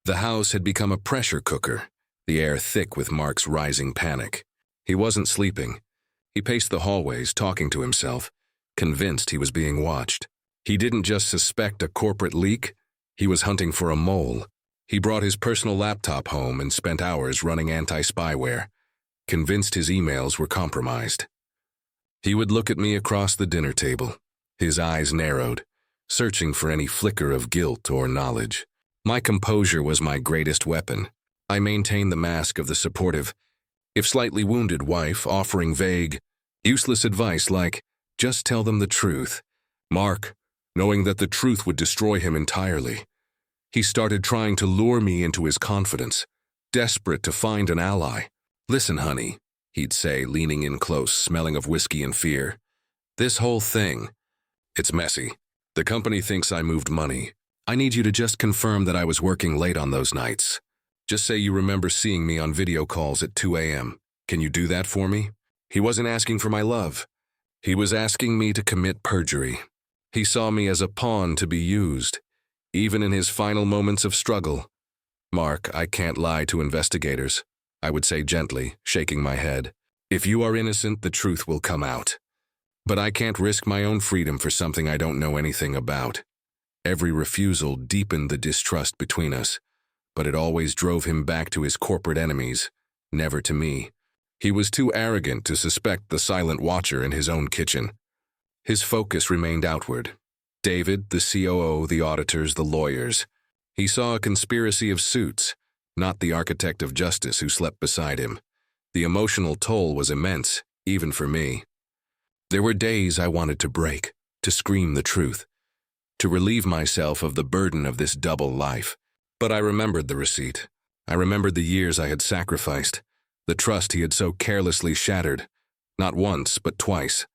The house had become a pressure cooker, the air thick with Mark's rising panic. He wasn't sleeping. He paced the hallways, talking to himself, convinced he was being watched. He didn't just suspect a corporate leak, he was hunting for a mole. He brought his personal laptop home and spent hours running anti-spyware, convinced his emails were compromised. He would look at me across the dinner table, his eyes narrowed, searching for any flicker of guilt or knowledge. My composure was my greatest weapon. I maintained the mask of the supportive, if slightly wounded wife, offering vague, useless advice like, just tell them the truth. Mark, knowing that the truth would destroy him entirely. He started trying to lure me into his confidence, desperate to find an ally. Listen, honey, he'd say, leaning in close, smelling of whiskey and fear. This whole thing, it's messy. The company thinks I moved money. I need you to just confirm that I was working late on those nights. Just say you remember seeing me on video calls at 2 a.m. Can you do that for me? He wasn't asking for my love. He was asking me to commit perjury. He saw me as a pawn to be used, even in his final moments of struggle. Mark, I can't lie to investigators, I would say gently, shaking my head. If you are innocent, the truth will come out. But I can't risk my own freedom for something I don't know anything about. Every refusal deepened the distrust between us, but it always drove him back to his corporate enemies, never to me. He was too arrogant to suspect the silent watcher in his own kitchen. His focus remained outward. David, the COO, the auditors, the lawyers. He saw a conspiracy of suits, not the architect of justice who slept beside him. The emotional toll was immense, even for me. There were days I wanted to break, to scream the truth, to relieve myself of the burden of this double life. But I remembered the receipt. I remembered the years I had sacrificed, the trust he had so carelessly shattered, not once, but twice.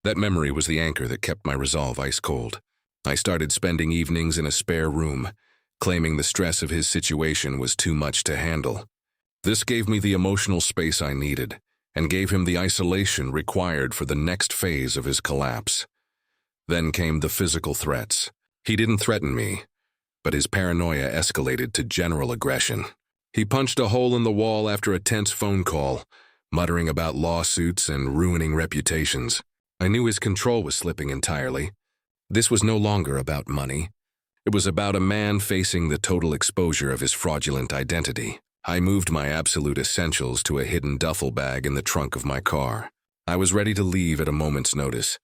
That memory was the anchor that kept my resolve ice cold. I started spending evenings in a spare room, claiming the stress of his situation was too much to handle. This gave me the emotional space I needed, and gave him the isolation required for the next phase of his collapse. Then came the physical threats. He didn't threaten me, but his paranoia escalated to general aggression. He punched a hole in the wall after a tense phone call, muttering about lawsuits and ruining reputations. I knew his control was slipping entirely. This was no longer about money. It was about a man facing the total exposure of his fraudulent identity. I moved my absolute essentials to a hidden duffel bag in the trunk of my car. I was ready to leave at a moment's notice.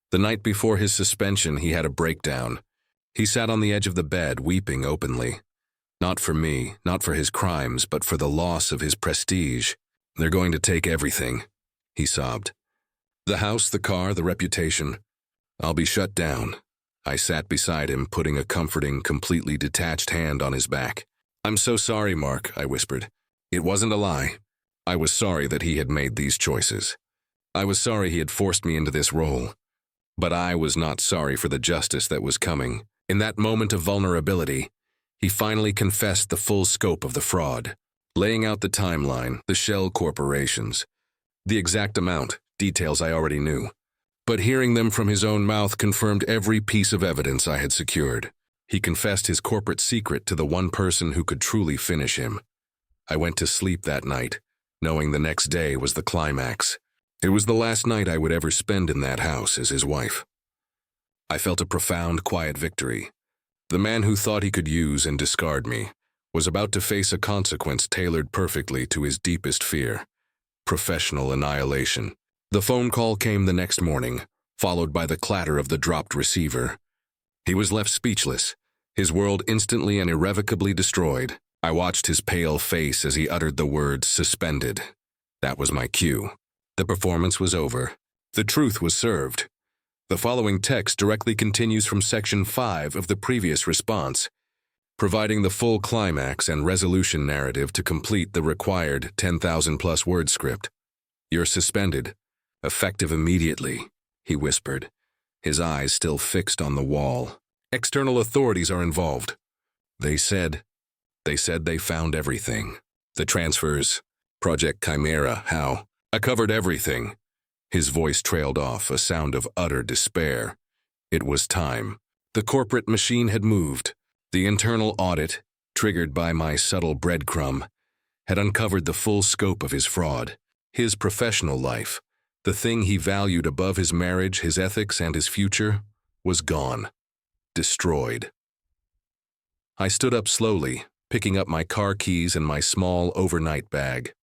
The night before his suspension, he had a breakdown. He sat on the edge of the bed, weeping openly. Not for me, not for his crimes, but for the loss of his prestige. They're going to take everything, he sobbed. The house, the car, the reputation. I'll be shut down. I sat beside him, putting a comforting, completely detached hand on his back. I'm so sorry, Mark, I whispered. It wasn't a lie. I was sorry that he had made these choices. I was sorry he had forced me into this role. But I was not sorry for the justice that was coming. In that moment of vulnerability, he finally confessed the full scope of the fraud, laying out the timeline, the shell corporations, the exact amount, details I already knew. But hearing them from his own mouth confirmed every piece of evidence I had secured. He confessed his corporate secret to the one person who could truly finish him. I went to sleep that night, knowing the next day was the climax. It was the last night I would ever spend in that house as his wife. I felt a profound, quiet victory. The man who thought he could use and discard me was about to face a consequence tailored perfectly to his deepest fear: professional annihilation. The phone call came the next morning, followed by the clatter of the dropped receiver. He was left speechless, his world instantly and irrevocably destroyed. I watched his pale face as he uttered the words "suspended." That was my cue. The performance was over. The truth was served. The following text directly continues from Section 5 of the previous response, providing the full climax and resolution narrative to complete the required 10,000-plus word script. You're suspended. Effective immediately, he whispered, his eyes still fixed on the wall. External authorities are involved. They said they found everything. The transfers, Project Chimera, how? I covered everything. His voice trailed off, a sound of utter despair. It was time. The corporate machine had moved. The internal audit, triggered by my subtle breadcrumb, had uncovered the full scope of his fraud. His professional life, the thing he valued above his marriage, his ethics, and his future, was gone. Destroyed. I stood up slowly, picking up my car keys and my small overnight bag.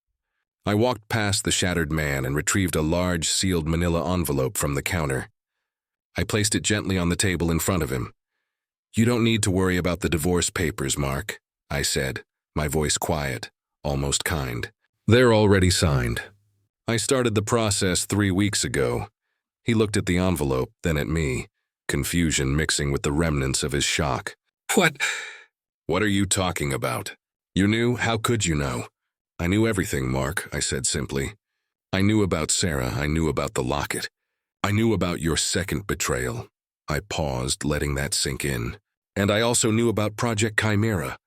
I walked past the shattered man and retrieved a large sealed manila envelope from the counter. I placed it gently on the table in front of him. "You don't need to worry about the divorce papers, Mark," I said, my voice quiet, almost kind. "They're already signed. I started the process 3 weeks ago." He looked at the envelope, then at me, confusion mixing with the remnants of his shock. What are you talking about? You knew? How could you know?" "I knew everything, Mark," I said simply. "I knew about Sarah, I knew about the locket. I knew about your second betrayal." I paused, letting that sink in. "And I also knew about Project Chimera,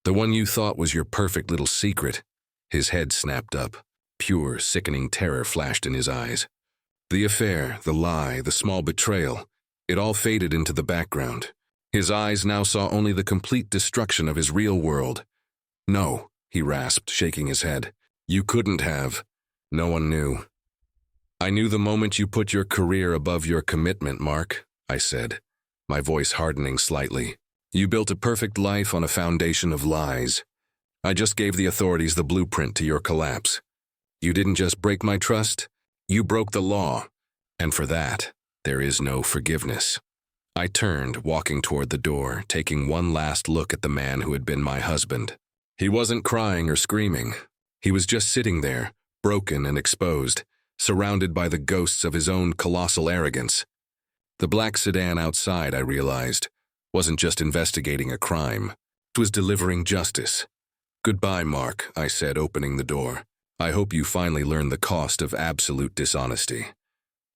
the one you thought was your perfect little secret." His head snapped up. Pure, sickening terror flashed in his eyes. The affair, the lie, the small betrayal, it all faded into the background. His eyes now saw only the complete destruction of his real world. "No," he rasped, shaking his head. "You couldn't have. No one knew." "I knew the moment you put your career above your commitment, Mark," I said, my voice hardening slightly. "You built a perfect life on a foundation of lies. I just gave the authorities the blueprint to your collapse. You didn't just break my trust, you broke the law. And for that, there is no forgiveness." I turned, walking toward the door, taking one last look at the man who had been my husband. He wasn't crying or screaming. He was just sitting there, broken and exposed, surrounded by the ghosts of his own colossal arrogance. The black sedan outside, I realized, wasn't just investigating a crime. It was delivering justice. "Goodbye, Mark," I said, opening the door. "I hope you finally learn the cost of absolute dishonesty."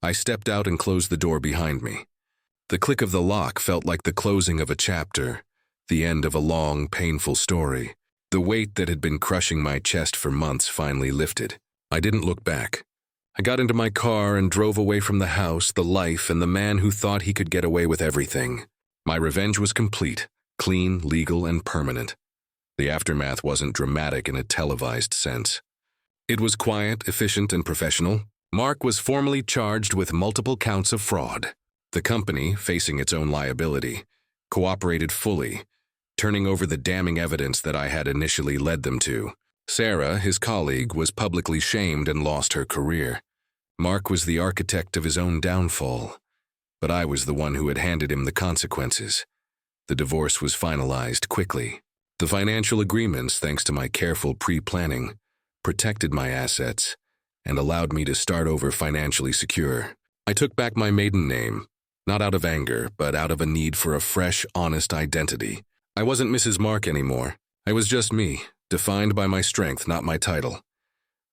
I stepped out and closed the door behind me. The click of the lock felt like the closing of a chapter, the end of a long, painful story. The weight that had been crushing my chest for months finally lifted. I didn't look back. I got into my car and drove away from the house, the life, and the man who thought he could get away with everything. My revenge was complete, clean, legal, and permanent. The aftermath wasn't dramatic in a televised sense. It was quiet, efficient, and professional. Mark was formally charged with multiple counts of fraud. The company, facing its own liability, cooperated fully, turning over the damning evidence that I had initially led them to. Sarah, his colleague, was publicly shamed and lost her career. Mark was the architect of his own downfall, but I was the one who had handed him the consequences. The divorce was finalized quickly. The financial agreements, thanks to my careful pre-planning, protected my assets and allowed me to start over financially secure. I took back my maiden name, not out of anger, but out of a need for a fresh, honest identity. I wasn't Mrs. Mark anymore. I was just me, defined by my strength, not my title.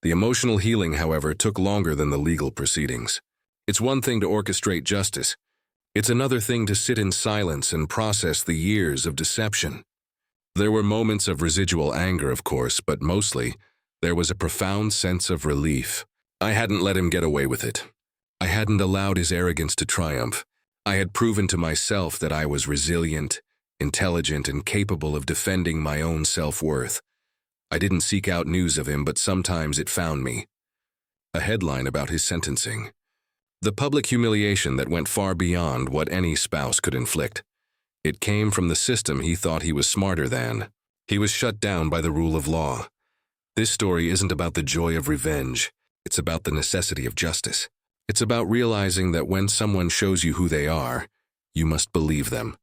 The emotional healing, however, took longer than the legal proceedings. It's one thing to orchestrate justice. It's another thing to sit in silence and process the years of deception. There were moments of residual anger, of course, but mostly, there was a profound sense of relief. I hadn't let him get away with it. I hadn't allowed his arrogance to triumph. I had proven to myself that I was resilient, intelligent, and capable of defending my own self-worth. I didn't seek out news of him, but sometimes it found me. A headline about his sentencing. The public humiliation that went far beyond what any spouse could inflict. It came from the system he thought he was smarter than. He was shut down by the rule of law. This story isn't about the joy of revenge. It's about the necessity of justice. It's about realizing that when someone shows you who they are, you must believe them,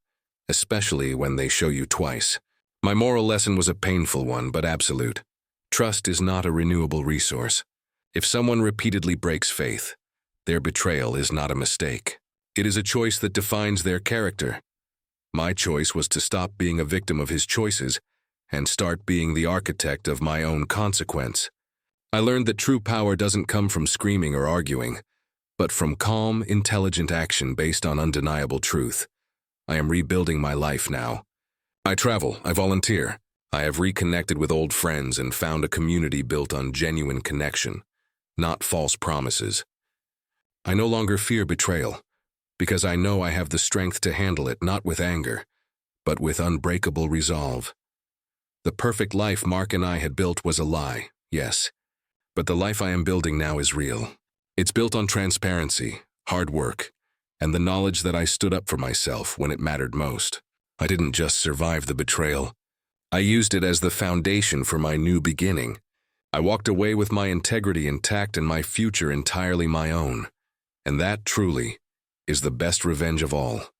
especially when they show you twice. My moral lesson was a painful one, but absolute. Trust is not a renewable resource. If someone repeatedly breaks faith, their betrayal is not a mistake. It is a choice that defines their character. My choice was to stop being a victim of his choices and start being the architect of my own consequence. I learned that true power doesn't come from screaming or arguing, but from calm, intelligent action based on undeniable truth. I am rebuilding my life now. I travel, I volunteer. I have reconnected with old friends and found a community built on genuine connection, not false promises. I no longer fear betrayal, because I know I have the strength to handle it not with anger, but with unbreakable resolve. The perfect life Mark and I had built was a lie, yes. But the life I am building now is real. It's built on transparency, hard work, and the knowledge that I stood up for myself when it mattered most. I didn't just survive the betrayal. I used it as the foundation for my new beginning. I walked away with my integrity intact and my future entirely my own. And that, truly, is the best revenge of all.